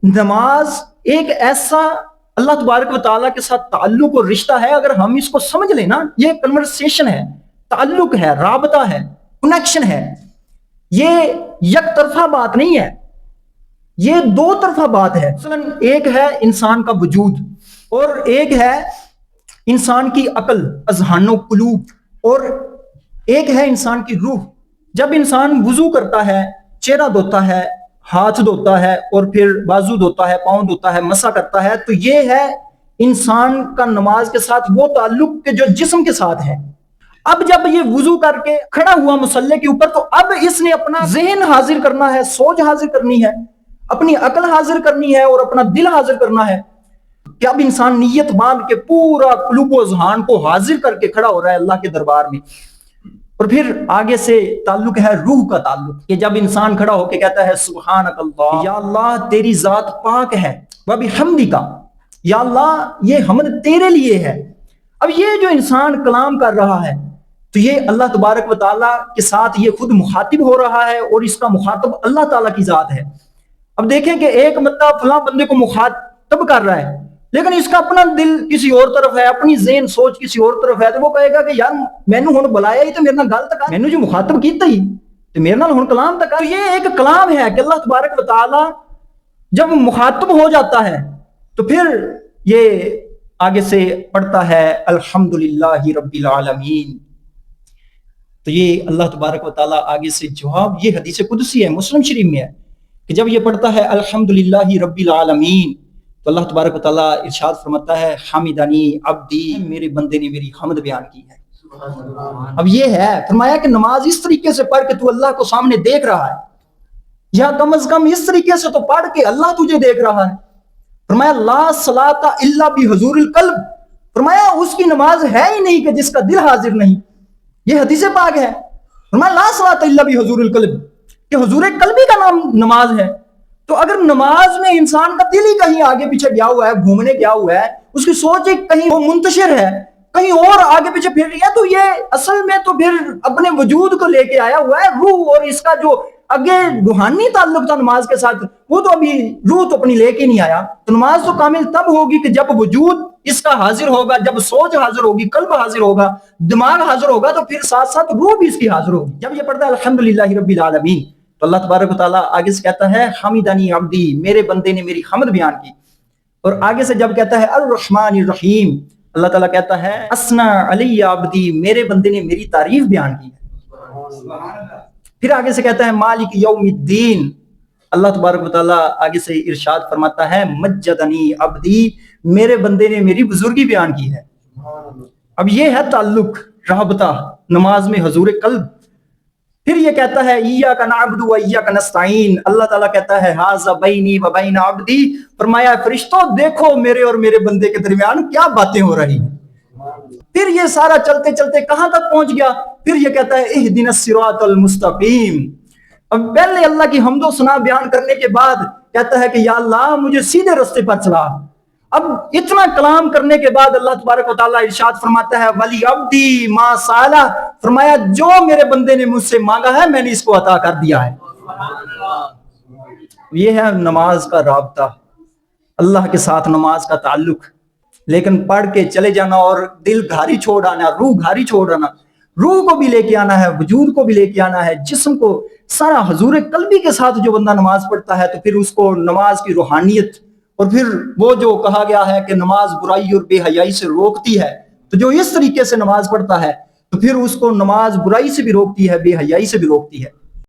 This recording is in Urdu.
نماز ایک ایسا اللہ تبارک و تعالیٰ کے ساتھ تعلق اور رشتہ ہے، اگر ہم اس کو سمجھ لیں نا، یہ کنورسیشن ہے، تعلق ہے، رابطہ ہے، کنیکشن ہے، یہ یک طرفہ بات نہیں ہے، یہ دو طرفہ بات ہے۔ مثلا ایک ہے انسان کا وجود اور ایک ہے انسان کی عقل، اذہان و قلوب، اور ایک ہے انسان کی روح۔ جب انسان وضو کرتا ہے، چہرہ دھوتا ہے، ہاتھ دھوتا ہے، اور پھر بازو دھوتا ہے، پاؤں دھوتا ہے، مسح کرتا ہے، تو یہ ہے انسان کا نماز کے ساتھ وہ تعلق کہ جو جسم کے ساتھ ہے۔ اب جب یہ وضو کر کے کھڑا ہوا مصلی کے اوپر، تو اب اس نے اپنا ذہن حاضر کرنا ہے، سوچ حاضر کرنی ہے، اپنی عقل حاضر کرنی ہے، اور اپنا دل حاضر کرنا ہے کہ اب انسان نیت باندھ کے پورا قلوب و اذہان کو حاضر کر کے کھڑا ہو رہا ہے اللہ کے دربار میں۔ اور پھر آگے سے تعلق ہے روح کا تعلق، کہ جب انسان کھڑا ہو کے کہتا ہے سبحانک اللہ، یا اللہ تیری ذات پاک ہے، وبحمدک، یا اللہ یہ حمد تیرے لیے ہے۔ اب یہ جو انسان کلام کر رہا ہے، تو یہ اللہ تبارک و تعالیٰ کے ساتھ یہ خود مخاطب ہو رہا ہے، اور اس کا مخاطب اللہ تعالیٰ کی ذات ہے۔ اب دیکھیں کہ ایک بندہ فلاں بندے کو مخاطب کر رہا ہے، لیکن اس کا اپنا دل کسی اور طرف ہے، اپنی ذہن سوچ کسی اور طرف ہے، تو وہ کہے گا کہ یار مینوں ہن بلایا ہی تو میرے نال گل تک، مینوں جو مخاطب کیتا ہی تو میرے نال ہن کلام تک۔ یہ ایک کلام ہے کہ اللہ تبارک و تعالی جب مخاطب ہو جاتا ہے تو پھر یہ آگے سے پڑھتا ہے الحمدللہ رب العالمین۔ تو یہ اللہ تبارک و تعالی آگے سے جواب، یہ حدیث قدسی ہے، مسلم شریف میں ہے کہ جب یہ پڑھتا ہے الحمدللہ رب العالمین، تو اللہ تبارک و تعالیٰ ارشاد فرماتا ہے حمدنی عبدی، میرے بندے نے میری حمد بیان کی ہے۔ اب یہ ہے فرمایا کہ نماز اس طریقے سے پڑھ کے تو اللہ کو سامنے دیکھ رہا ہے، یا کم از کم اس طریقے سے تو پڑھ کے اللہ تجھے دیکھ رہا ہے۔ فرمایا لا صلاۃ الا بحضور القلب، فرمایا اس کی نماز ہے ہی نہیں کہ جس کا دل حاضر نہیں۔ یہ حدیث پاک ہے، فرمایا لا صلاۃ الا بحضور القلب، کہ حضور قلبی کا نام نماز ہے۔ تو اگر نماز میں انسان کا دل ہی کہیں آگے پیچھے گیا ہوا ہے، گھومنے گیا ہوا ہے، اس کی سوچ کہیں وہ منتشر ہے، کہیں اور آگے پیچھے پھر رہی ہے، تو یہ اصل میں تو پھر اپنے وجود کو لے کے آیا ہوا ہے، روح، اور اس کا جو آگے روحانی تعلق تھا نماز کے ساتھ، وہ تو ابھی روح تو اپنی لے کے نہیں آیا۔ تو نماز تو کامل تب ہوگی کہ جب وجود اس کا حاضر ہوگا، جب سوچ حاضر ہوگی، قلب حاضر ہوگا، دماغ حاضر ہوگا، تو پھر ساتھ ساتھ روح بھی اس کی حاضر ہوگی۔ جب یہ پڑھتا ہے الحمدللہ رب العالمین، تو اللہ تبارک و تعالیٰ آگے سے کہتا ہے حمدنی عبدی، میرے بندے نے میری حمد بیان کی۔ اور آگے سے جب کہتا ہے الرحمن الرحیم، اللہ تعالیٰ کہتا ہے اثنا علی عبدی، میرے بندے نے میری تعریف بیان کی ہے۔ پھر آگے سے کہتا ہے مالک یوم الدین، اللہ تبارک و تعالیٰ آگے سے ارشاد فرماتا ہے مجدنی عبدی، میرے بندے نے میری بزرگی بیان کی ہے۔ اب یہ ہے تعلق، رابطہ نماز میں حضور قلب۔ پھر یہ کہتا ہے ایاک نعبد و ایاک نستعین، اللہ تعالیٰ کہتا ہے ھذا بینی و بین عبدی، فرمایا فرشتوں دیکھو میرے اور میرے بندے کے درمیان کیا باتیں ہو رہی ہیں۔ پھر یہ سارا چلتے چلتے کہاں تک پہنچ گیا؟ پھر یہ کہتا ہے اہدنا الصراط المستقیم۔ اب پہلے اللہ کی حمد و ثنا بیان کرنے کے بعد کہتا ہے کہ یا اللہ مجھے سیدھے راستے پر چلا۔ اب اتنا کلام کرنے کے بعد اللہ تبارک و تعالیٰ ارشاد فرماتا ہے ولی عبدی ما سالہ، فرمایا جو میرے بندے نے مجھ سے مانگا ہے میں نے اس کو عطا کر دیا ہے۔ یہ ہے نماز کا رابطہ، اللہ کے ساتھ نماز کا تعلق۔ لیکن پڑھ کے چلے جانا اور دل گھاری چھوڑ آنا، روح گھاری چھوڑ آنا، روح کو بھی لے کے آنا ہے، وجود کو بھی لے کے آنا ہے، جسم کو، سارا حضور قلبی کے ساتھ جو بندہ نماز پڑھتا ہے، تو پھر اس کو نماز کی روحانیت، اور پھر وہ جو کہا گیا ہے کہ نماز برائی اور بے حیائی سے روکتی ہے، تو جو اس طریقے سے نماز پڑھتا ہے تو پھر اس کو نماز برائی سے بھی روکتی ہے، بے حیائی سے بھی روکتی ہے۔